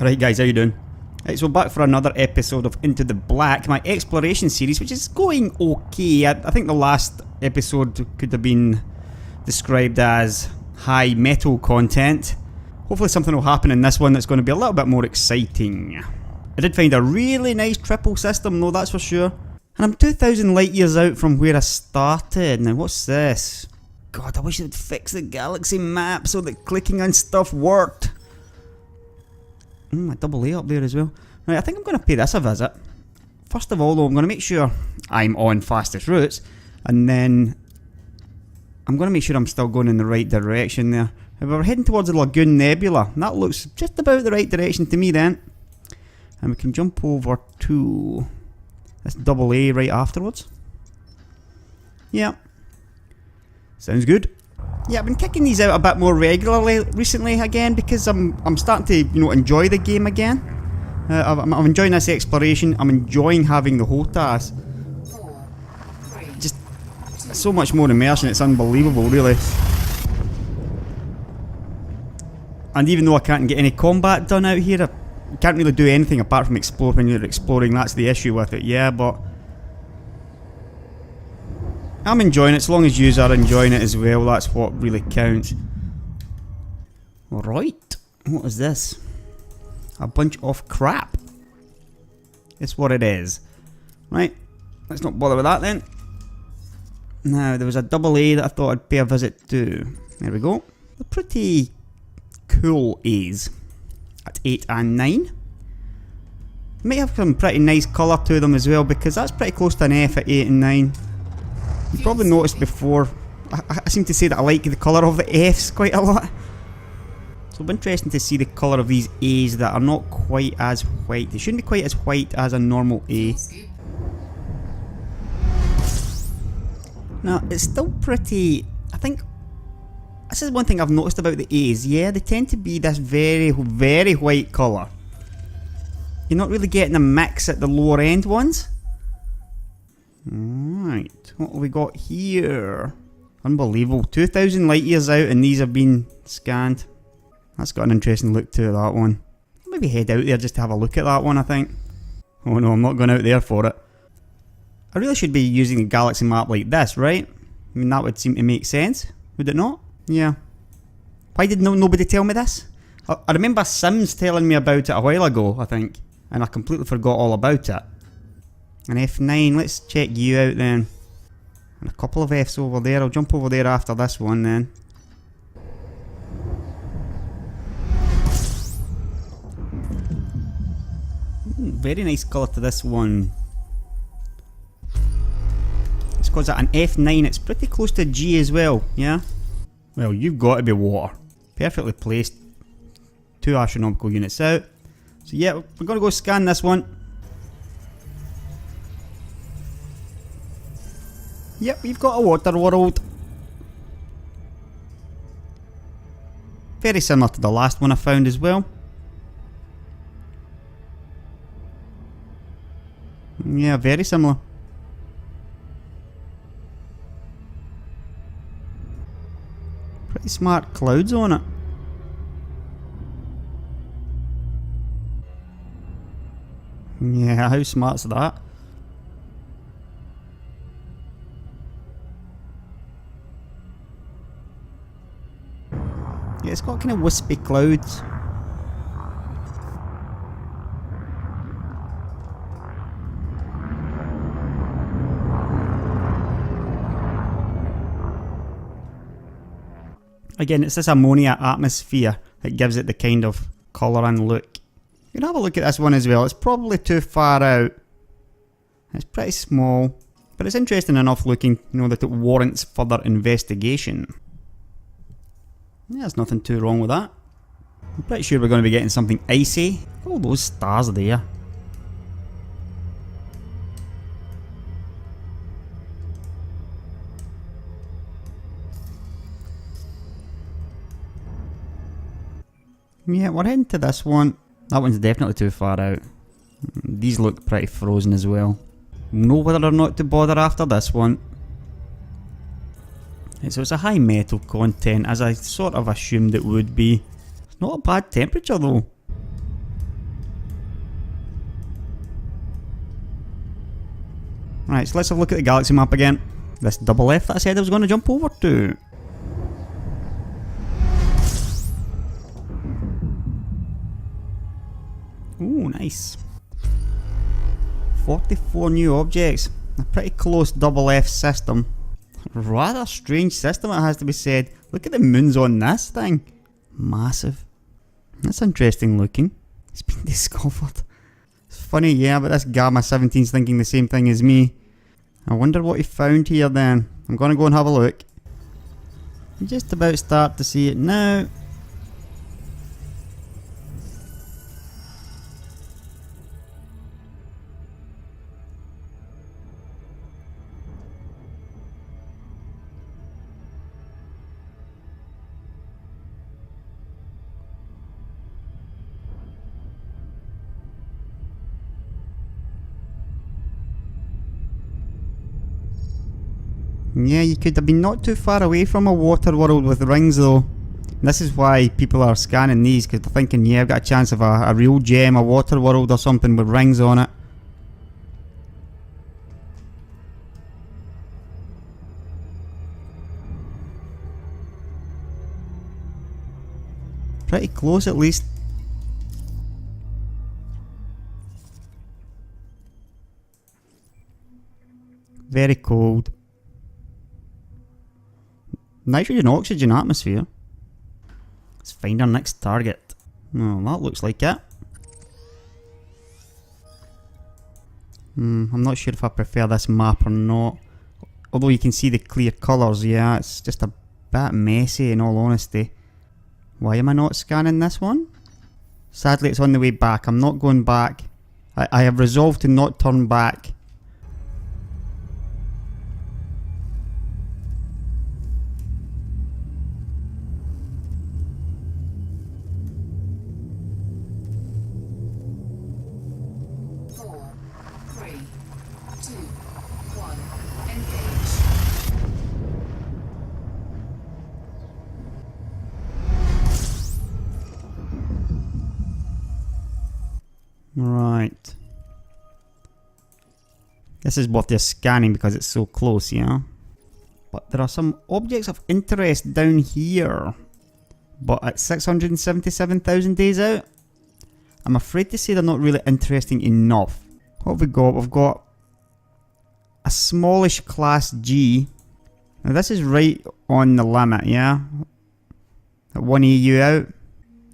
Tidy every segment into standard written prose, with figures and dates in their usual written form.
Right guys, how you doing? Right, so back for another episode of Into the Black, my exploration series, which is going okay. I think the last episode could have been described as high metal content. Hopefully something will happen in this one that's going to be a little bit more exciting. I did find a really nice triple system though, that's for sure. And I'm 2,000 light years out from where I started. Now what's this? God, I wish it would fix the galaxy map so that clicking on stuff worked. A double A up there as well. Right, I think I'm going to pay this a visit. First of all though, I'm going to make sure I'm on fastest routes. And then I'm going to make sure I'm still going in the right direction there. If we're heading towards the Lagoon Nebula, that looks just about the right direction to me then. And we can jump over to this double A right afterwards. Yeah. Sounds good. Yeah, I've been kicking these out a bit more regularly recently again because I'm starting to, enjoy the game again. I'm enjoying this exploration. I'm enjoying having the HOTAS. Just so much more immersion. It's unbelievable, really. And even though I can't get any combat done out here, I can't really do anything apart from explore when you're exploring. That's the issue with it. Yeah, but I'm enjoying it, so long as you are enjoying it as well, that's what really counts. Right, what is this? A bunch of crap. That's what it is. Right, let's not bother with that then. Now, there was a double A that I thought I'd pay a visit to. There we go. They're pretty cool A's at 8 and 9. They might have some pretty nice colour to them as well, because that's pretty close to an F at 8 and 9. You've probably noticed before, I seem to say that I like the colour of the Fs quite a lot. So it'll be interesting to see the colour of these As that are not quite as white. They shouldn't be quite as white as a normal A. Now, it's still pretty, I think, this is one thing I've noticed about the As. Yeah, they tend to be this very, very white colour. You're not really getting a mix at the lower end ones. Right, what have we got here? Unbelievable, 2,000 light years out and these have been scanned. That's got an interesting look to that one. I'll maybe head out there just to have a look at that one, I think. Oh no, I'm not going out there for it. I really should be using a galaxy map like this, right? I mean, that would seem to make sense, would it not? Yeah. Why did nobody tell me this? I remember Sims telling me about it a while ago, I think. And I completely forgot all about it. An F9, let's check you out then. And a couple of Fs over there. I'll jump over there after this one then. Very nice colour to this one. It's because at an F9 it's pretty close to G as well, yeah? Well, you've got to be water. Perfectly placed. 2 astronomical units out. So yeah, we're going to go scan this one. Yep, we've got a water world. Very similar to the last one I found as well. Yeah, very similar. Pretty smart clouds on it. Yeah, how smart's that? Yeah, it's got kind of wispy clouds. Again, it's this ammonia atmosphere that gives it the kind of colour and look. You can have a look at this one as well. It's probably too far out. It's pretty small, but it's interesting enough looking, that it warrants further investigation. Yeah, there's nothing too wrong with that. I'm pretty sure we're going to be getting something icy. All those stars there. Yeah, we're heading to this one. That one's definitely too far out. These look pretty frozen as well. Know whether or not to bother after this one. So it's a high metal content, as I sort of assumed it would be. It's not a bad temperature though. Alright, so let's have a look at the galaxy map again. This double F that I said I was going to jump over to. Ooh, nice. 44 new objects. A pretty close double F system. Rather strange system, it has to be said. Look at the moons on this thing. Massive. That's interesting looking. It's been discovered. It's funny, yeah, but this Gamma 17's thinking the same thing as me. I wonder what he found here then. I'm gonna go and have a look. You just about start to see it now. Yeah, you could have been not too far away from a water world with rings though. This is why people are scanning these, because they're thinking, yeah, I've got a chance of a real gem, a water world or something with rings on it. Pretty close at least. Very cold. Nitrogen oxygen atmosphere. Let's find our next target. Oh, that looks like it. I'm not sure if I prefer this map or not. Although you can see the clear colours, yeah, it's just a bit messy in all honesty. Why am I not scanning this one? Sadly it's on the way back. I'm not going back. I have resolved to not turn back. Right. This is what they're scanning because it's so close, yeah? But there are some objects of interest down here. But at 677,000 days out, I'm afraid to say they're not really interesting enough. What have we got? We've got a smallish class G. Now this is right on the limit, yeah? At 1 EU out.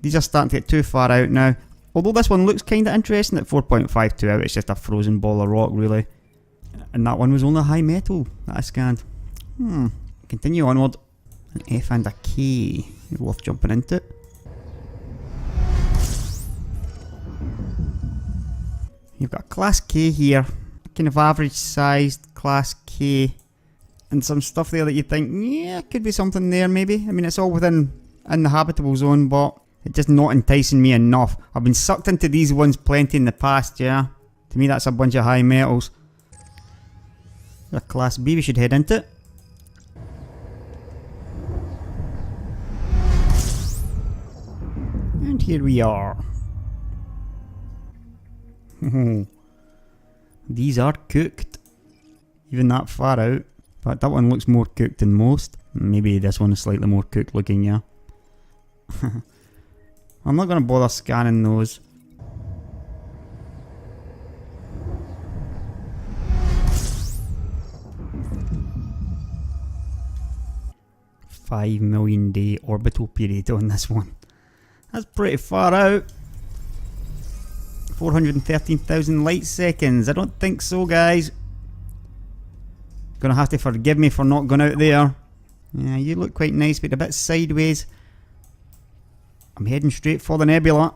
These are starting to get too far out now. Although this one looks kinda interesting at 4.52 out, it's just a frozen ball of rock really. And that one was only high metal that I scanned. Continue onward. An F and a K. Worth jumping into. You've got Class K here. Kind of average sized Class K. And some stuff there that you think, yeah, could be something there maybe. I mean, it's all in the habitable zone, but it's just not enticing me enough. I've been sucked into these ones plenty in the past, yeah. To me that's a bunch of high metals. A Class B we should head into. And here we are. These are cooked. Even that far out. But that one looks more cooked than most. Maybe this one is slightly more cooked looking, yeah. I'm not going to bother scanning those. $5 million day orbital period on this one. That's pretty far out. 413,000 light seconds. I don't think so, guys. Gonna have to forgive me for not going out there. Yeah, you look quite nice, but a bit sideways. I'm heading straight for the nebula.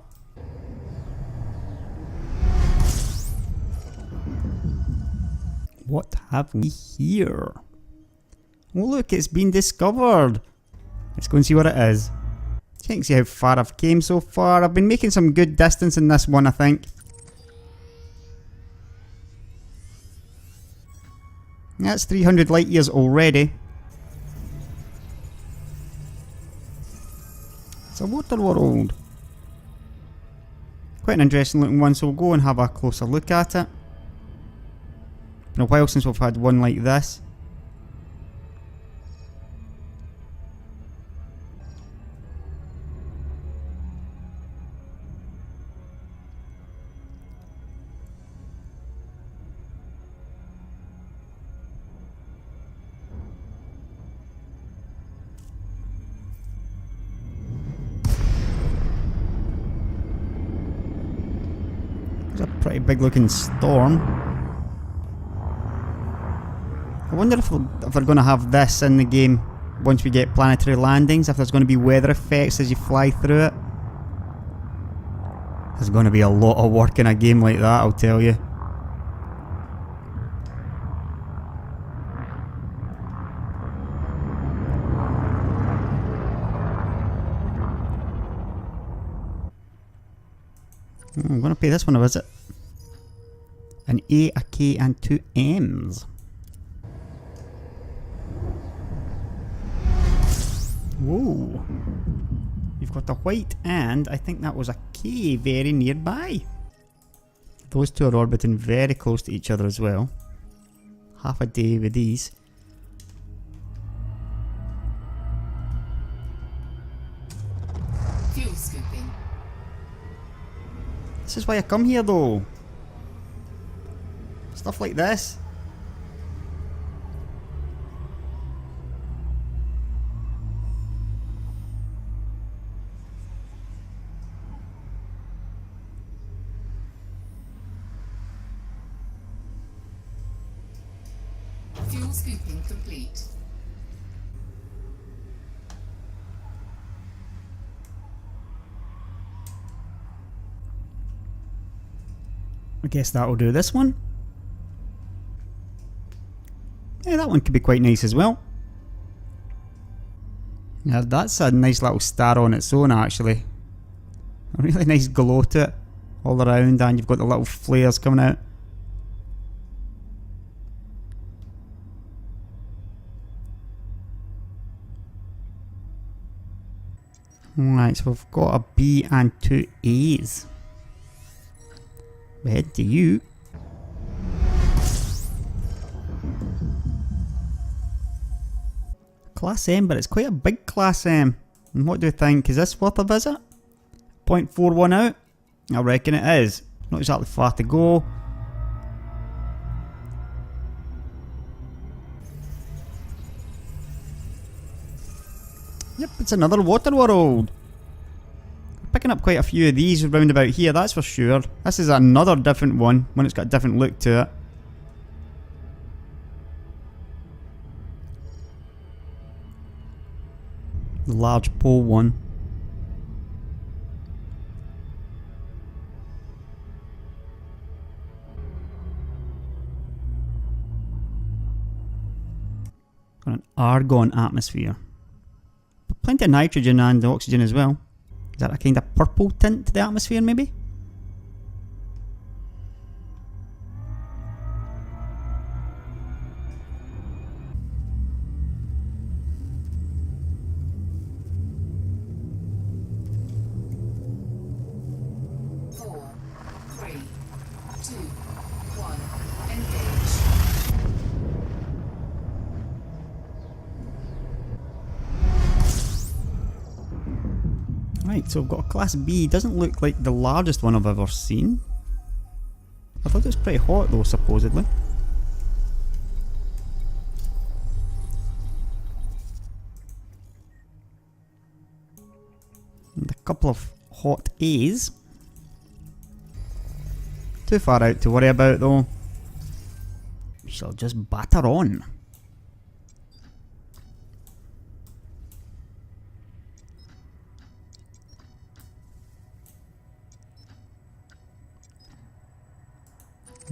What have we here? Oh look, it's been discovered. Let's go and see what it is. Check and see how far I've came so far. I've been making some good distance in this one, I think. That's 300 light years already. It's a water world. Quite an interesting looking one, so we'll go and have a closer look at it. been a while since we've had one like this. It's a pretty big looking storm. I wonder if they're going to have this in the game once we get planetary landings, if there's going to be weather effects as you fly through it. There's going to be a lot of work in a game like that, I'll tell you. I'm going to pay this one a visit. An A, a K and 2 M's. Whoa. You've got a white and I think that was a K very nearby. Those two are orbiting very close to each other as well. Half a day with these. Fuel scooping. This is why I come here though. Stuff like this. Fuel scooping complete. I guess that'll do this one. Yeah, that one could be quite nice as well. Yeah, that's a nice little star on its own actually. A really nice glow to it all around, and you've got the little flares coming out. Right, so we've got a B and 2 A's. We head to you. Class M, but it's quite a big Class M. And what do you think? Is this worth a visit? 0.41 out? I reckon it is. Not exactly far to go. Yep, it's another water world. Picking up quite a few of these round about here, that's for sure. This is another different one it's got a different look to it. The large pole one. Got an argon atmosphere. Plenty of nitrogen and oxygen as well. Is that a kind of purple tint to the atmosphere maybe? Right, so we've got a Class B. Doesn't look like the largest one I've ever seen. I thought it was pretty hot though, supposedly. And a couple of hot A's. Too far out to worry about though. We shall just batter on.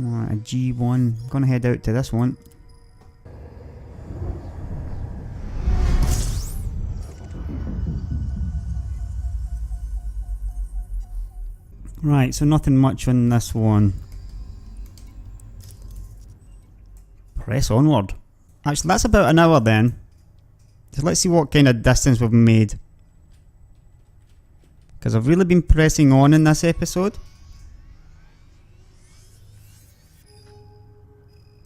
A G1. I'm gonna head out to this one. Right, so nothing much on this one. Press onward. Actually, that's about an hour then. So let's see what kind of distance we've made. Because I've really been pressing on in this episode.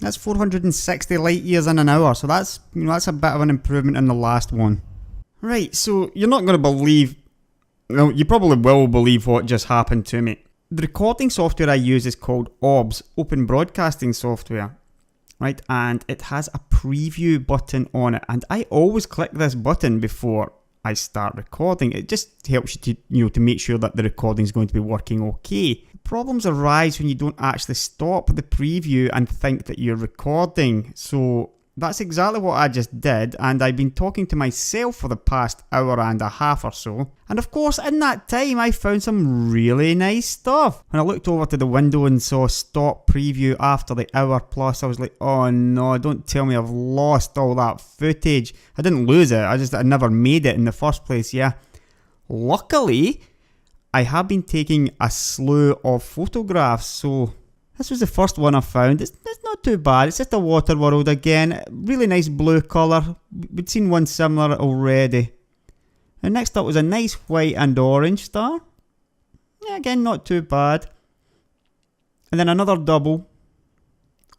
That's 460 light years in an hour, so that's, that's a bit of an improvement in the last one. Right, so you're not going to believe, well, you probably will believe what just happened to me. The recording software I use is called OBS, Open Broadcasting Software, right, and it has a preview button on it, and I always click this button before I start recording. It just helps you to, to make sure that the recording is going to be working okay. Problems arise when you don't actually stop the preview and think that you're recording. So that's exactly what I just did, and I've been talking to myself for the past hour and a half or so. And of course, in that time, I found some really nice stuff. When I looked over to the window and saw stop preview after the hour plus, I was like, oh no, don't tell me I've lost all that footage. I didn't lose it, I never made it in the first place, yeah. Luckily, I have been taking a slew of photographs, so this was the first one I found. It's not too bad. It's just a water world again. Really nice blue colour. We'd seen one similar already. And next up was a nice white and orange star. Yeah, again, not too bad. And then another double.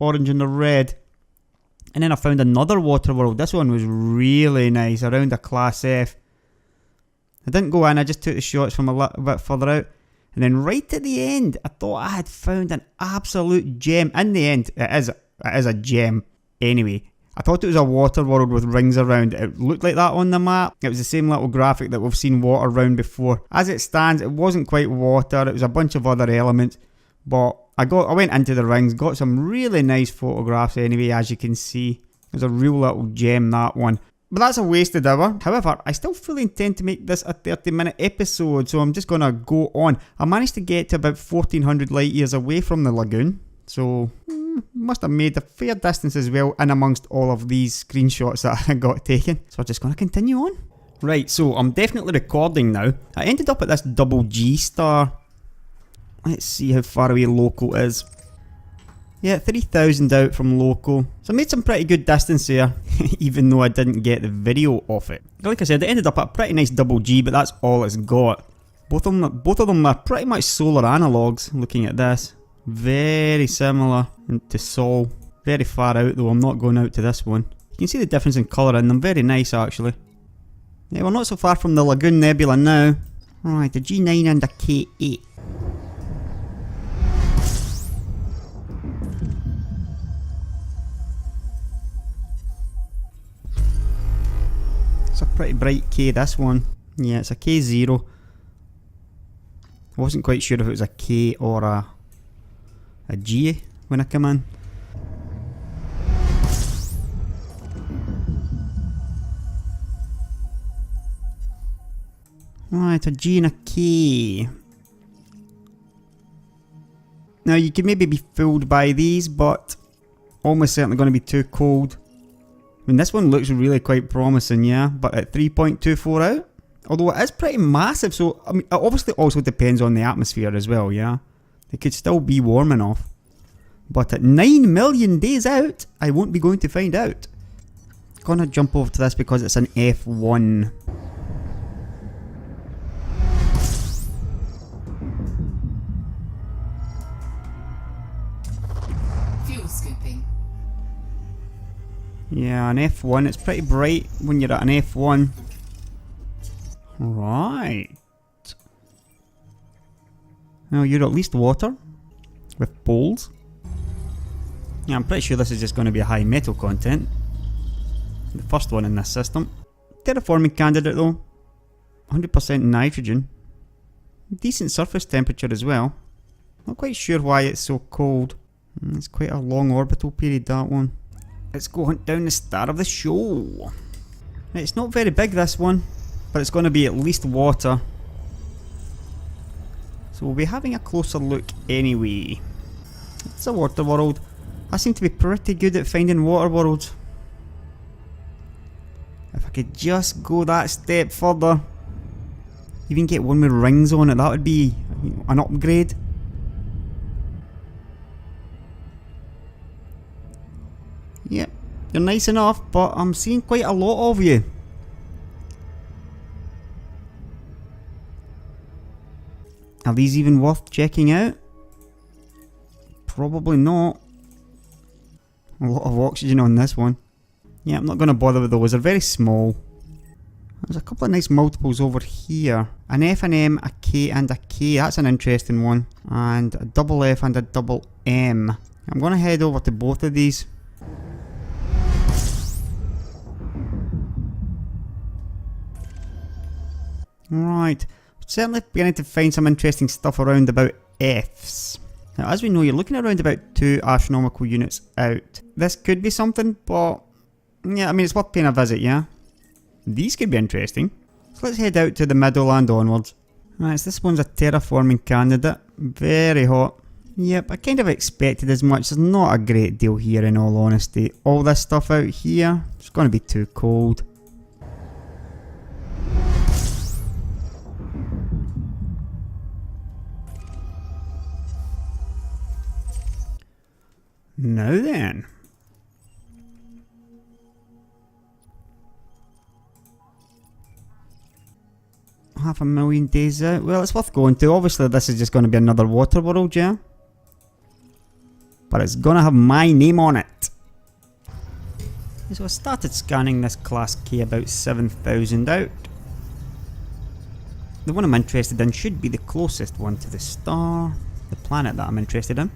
Orange and the red. And then I found another water world. This one was really nice, around a class F. I didn't go in, I just took the shots from a little bit further out. And then right at the end, I thought I had found an absolute gem. In the end, it is a gem anyway. I thought it was a water world with rings around. It looked like that on the map. It was the same little graphic that we've seen water around before. As it stands, it wasn't quite water. It was a bunch of other elements. But I went into the rings, got some really nice photographs anyway, as you can see. It was a real little gem, that one. But that's a wasted hour. However, I still fully intend to make this a 30-minute episode, so I'm just going to go on. I managed to get to about 1400 light years away from the lagoon, so must have made a fair distance as well in amongst all of these screenshots that I got taken. So I'm just going to continue on. Right, so I'm definitely recording now. I ended up at this double G star. Let's see how far away local is. Yeah, 3,000 out from local. So I made some pretty good distance there, even though I didn't get the video of it. Like I said, it ended up at a pretty nice double G, but that's all it's got. Both of them are pretty much solar analogues, looking at this. Very similar to Sol. Very far out though, I'm not going out to this one. You can see the difference in colour in them, very nice actually. Yeah, we're not so far from the Lagoon Nebula now. Right, a G9 and a K8. It's a pretty bright K, this one. Yeah, it's a K0. I wasn't quite sure if it was a K or a G when I come in. Right, a G and a K. Now you could maybe be fooled by these, but almost certainly going to be too cold. I mean, this one looks really quite promising, yeah, but at 3.24 out, although it is pretty massive, so I mean, it obviously also depends on the atmosphere as well, yeah. It could still be warm enough, but at 9 million days out, I won't be going to find out. Gonna jump over to this because it's an F1. Fuel scooping. Yeah, an F1. It's pretty bright when you're at an F1. Right. Now you're at least water with poles. Yeah, I'm pretty sure this is just going to be a high metal content. The first one in this system. Terraforming candidate though. 100% nitrogen. Decent surface temperature as well. Not quite sure why it's so cold. It's quite a long orbital period, that one. Let's go hunt down the star of the show. It's not very big, this one, but it's going to be at least water. So we'll be having a closer look anyway. It's a water world. I seem to be pretty good at finding water worlds. If I could just go that step further, even get one with rings on it, that would be an upgrade. Yep, you're nice enough, but I'm seeing quite a lot of you. Are these even worth checking out? Probably not. A lot of oxygen on this one. Yeah, I'm not going to bother with those. They're very small. There's a couple of nice multiples over here. An F, an M, a K and a K. That's an interesting one. And a double F and a double M. I'm going to head over to both of these. Right. Certainly beginning to find some interesting stuff around about Fs. Now, as we know, you're looking around about 2 astronomical units out. This could be something, but yeah, I mean, it's worth paying a visit, yeah? These could be interesting. So let's head out to the middle and onwards. Right, so this one's a terraforming candidate. Very hot. Yep, I kind of expected as much. There's not a great deal here in all honesty. All this stuff out here, it's going to be too cold. Now then. 500,000 days out. Well, it's worth going to. Obviously, this is just going to be another water world, yeah? But it's going to have my name on it. So I started scanning this Class K about 7,000 out. The one I'm interested in should be the closest one to the star, the planet that I'm interested in.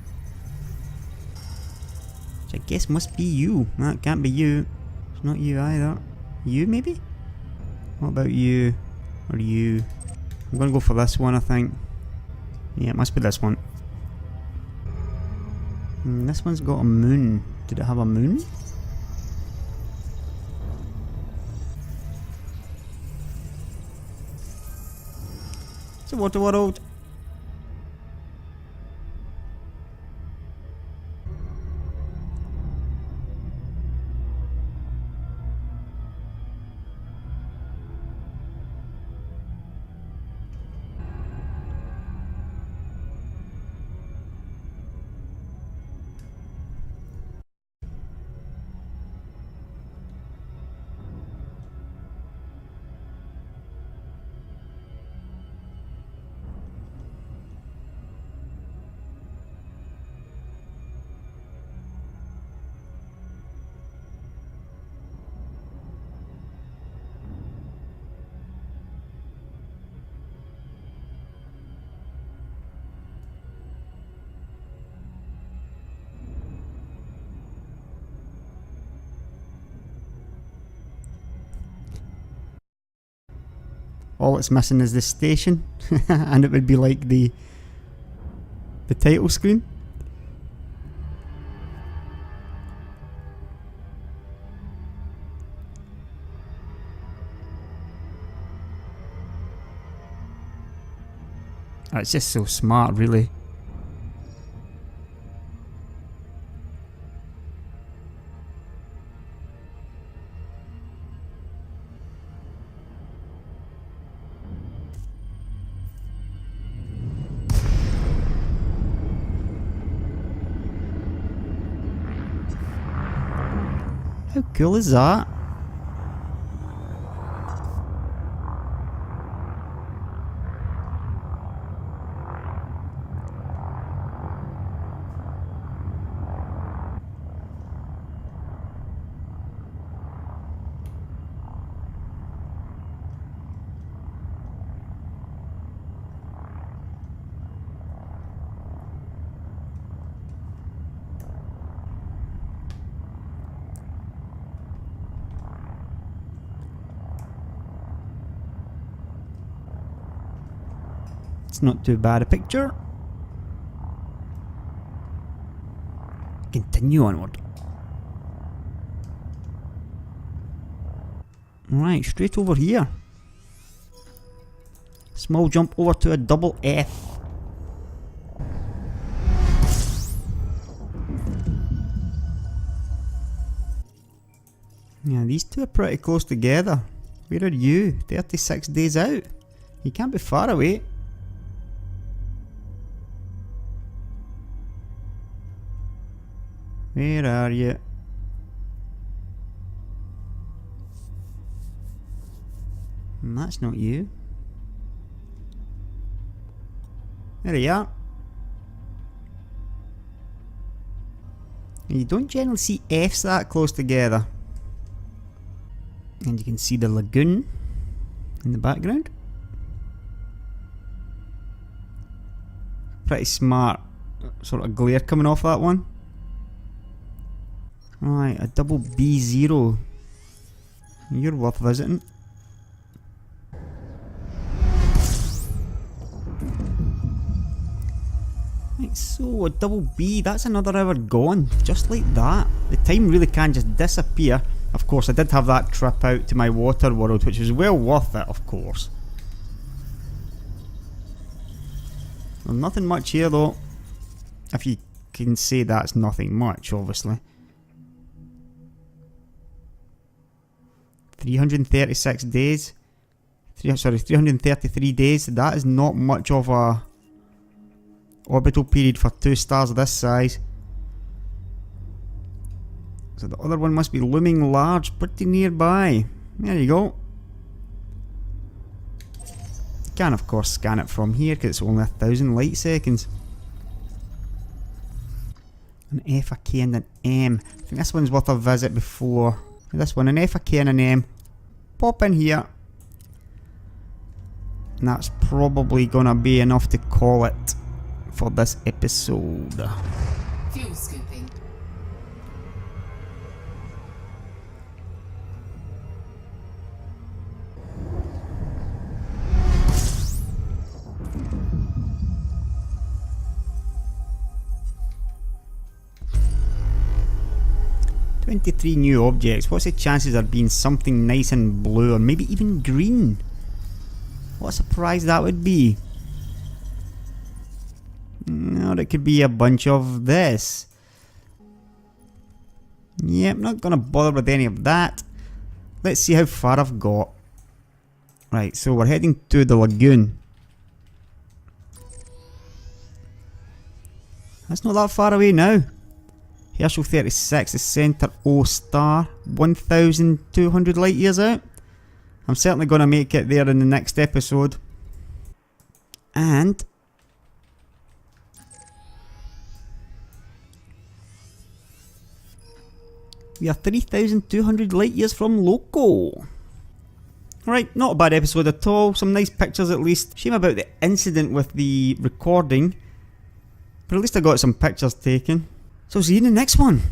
Which I guess must be you. That can't be you. It's not you either. You maybe? What about you? Or you? I'm gonna go for this one, I think. Yeah, it must be this one. This one's got a moon. Did it have a moon? It's a water world. All it's missing is the station, and it would be like the title screen. Oh, it's just so smart, really. How cool is that? It's not too bad a picture. Continue onward. Right, straight over here. Small jump over to a double F. Yeah, these two are pretty close together. Where are you? 36 days out. You can't be far away. Where are you? And that's not you. There you are. You don't generally see Fs that close together. And you can see the lagoon in the background. Pretty smart sort of glare coming off that one. Right, a double B0. You're worth visiting. Right, so a double B, that's another hour gone, just like that. The time really can just disappear. Of course, I did have that trip out to my water world, which was well worth it, of course. Well, nothing much here though. If you can say that's nothing much, obviously. 336 days. 333 days. That is not much of a orbital period for 2 stars of this size. So the other one must be looming large, pretty nearby. There you go. You can of course scan it from here because it's only 1000 light seconds. An F, a K and an M. I think this one's worth a visit before. This one, an F, a K and an M. Pop in here. And that's probably gonna be enough to call it for this episode. Fuel scooping. "23 new objects. What's the chances there being something nice and blue or maybe even green? What a surprise that would be. Or it could be a bunch of this. Yep, not gonna bother with any of that. Let's see how far I've got. Right, so we're heading to the lagoon. That's not that far away now. Herschel 36, the Centaur O star, 1200 light years out. I'm certainly going to make it there in the next episode. And we are 3200 light years from Loco. Right, not a bad episode at all. Some nice pictures at least. Shame about the incident with the recording. But at least I got some pictures taken. So see you in the next one.